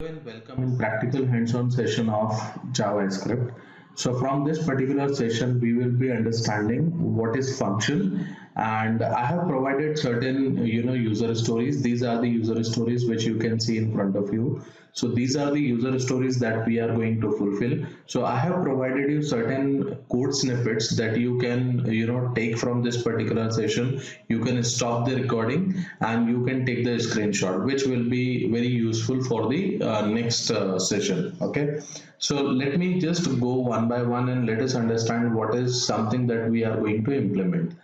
And welcome in practical hands-on session of JavaScript. So from this particular session, we will be understanding what is function, and I have provided certain user stories. These are the user stories which you can see in front of you. So these are the user stories that we are going to fulfill. So I have provided you certain code snippets that you can take from this particular session. You can stop the recording and you can take the screenshot, which will be very useful for the next session. Okay, so let me just go one by one and let us understand what is something that we are going to implement.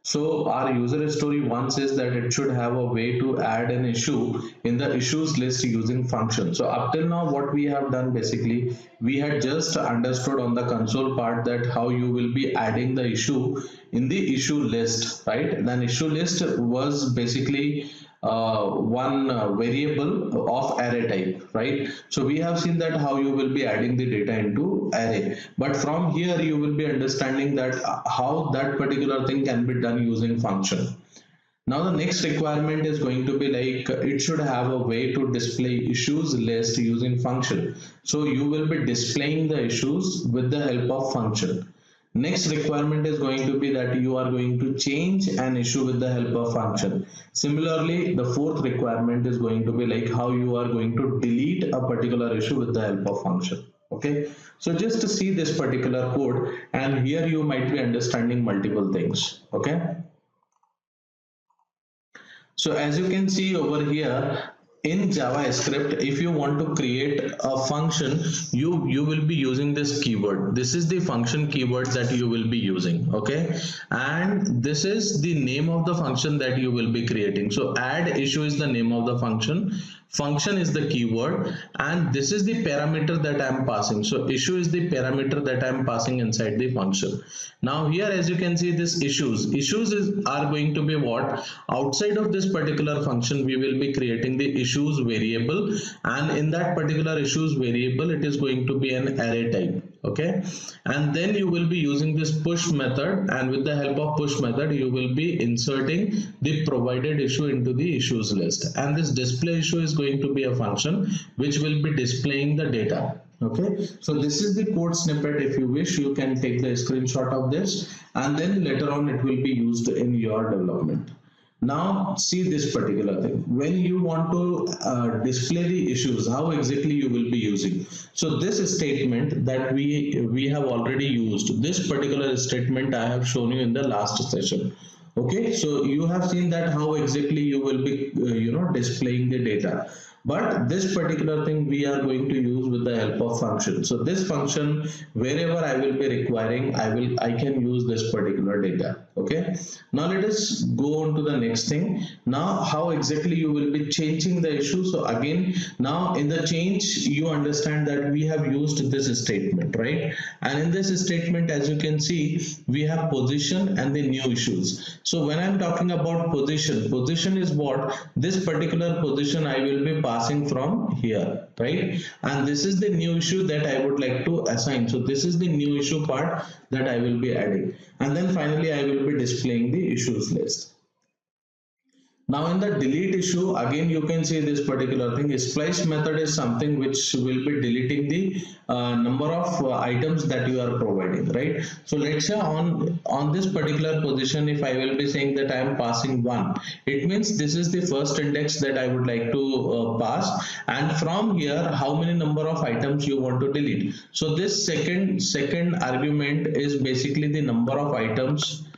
So our user story one says that it should have a way to add an issue in the issues list using function. So up till now what we have done, basically we had just understood on the console part that how you will be adding the issue in the issue list, right? Then issue list was basically one variable of array type, right? So we have seen that how you will be adding the data into array, but from here you will be understanding that how that particular thing can be done using function. Now the next requirement is going to be like it should have a way to display issues list using function. So you will be displaying the issues with the help of function. Next requirement is going to be that you are going to change an issue with the help of function. Similarly, the fourth requirement is going to be like how you are going to delete a particular issue with the help of function. Okay, so just to see this particular code, and here you might be understanding multiple things. Okay, so as you can see over here, in JavaScript, if you want to create a function, you will be using this keyword. This is the function keyword that you will be using. Okay, and this is the name of the function that you will be creating. So add issue is the name of the function is the keyword, and this is the parameter that I am passing. So issue is the parameter that I am passing inside the function. Now here, as you can see, this issues are going to be what? Outside of this particular function we will be creating the issues variable, and in that particular issues variable it is going to be an array type. Okay, and then you will be using this push method, and with the help of push method you will be inserting the provided issue into the issues list, and this display issue is going to be a function which will be displaying the data. Okay, so this is the code snippet. If you wish, you can take the screenshot of this, and then later on it will be used in your development. Now see this particular thing. When you want to display the issues, how exactly you will be using? So this statement that we have already used, this particular statement I have shown you in the last session. Okay, so you have seen that how exactly you will be displaying the data. But this particular thing we are going to use with the help of function. So this function, wherever I will be requiring, I can use this particular data. Okay, now let us go on to the next thing. Now how exactly you will be changing the issue? So again, now in the change you understand that we have used this statement, right? And in this statement, as you can see, we have position and the new issues. So when I'm talking about position is what? This particular position I will be passing from here, right? And this is the new issue that I would like to assign. So this is the new issue part that I will be adding, and then finally I will be displaying the issues list. Now in the delete issue, again you can see this particular thing. Splice method is something which will be deleting the number of items that you are providing, right? So let's say on this particular position, if I will be saying that I am passing 1, it means this is the first index that I would like to pass, and from here how many number of items you want to delete. So this second argument is basically the number of items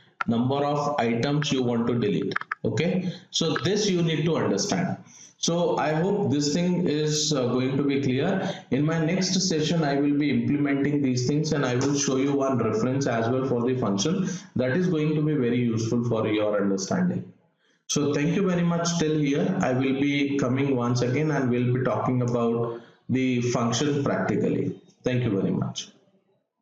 you want to delete. Okay, so this you need to understand. So I hope this thing is going to be clear. In my next session I will be implementing these things, and I will show you one reference as well for the function that is going to be very useful for your understanding. So thank you very much till here. I will be coming once again and we'll be talking about the function practically. Thank you very much.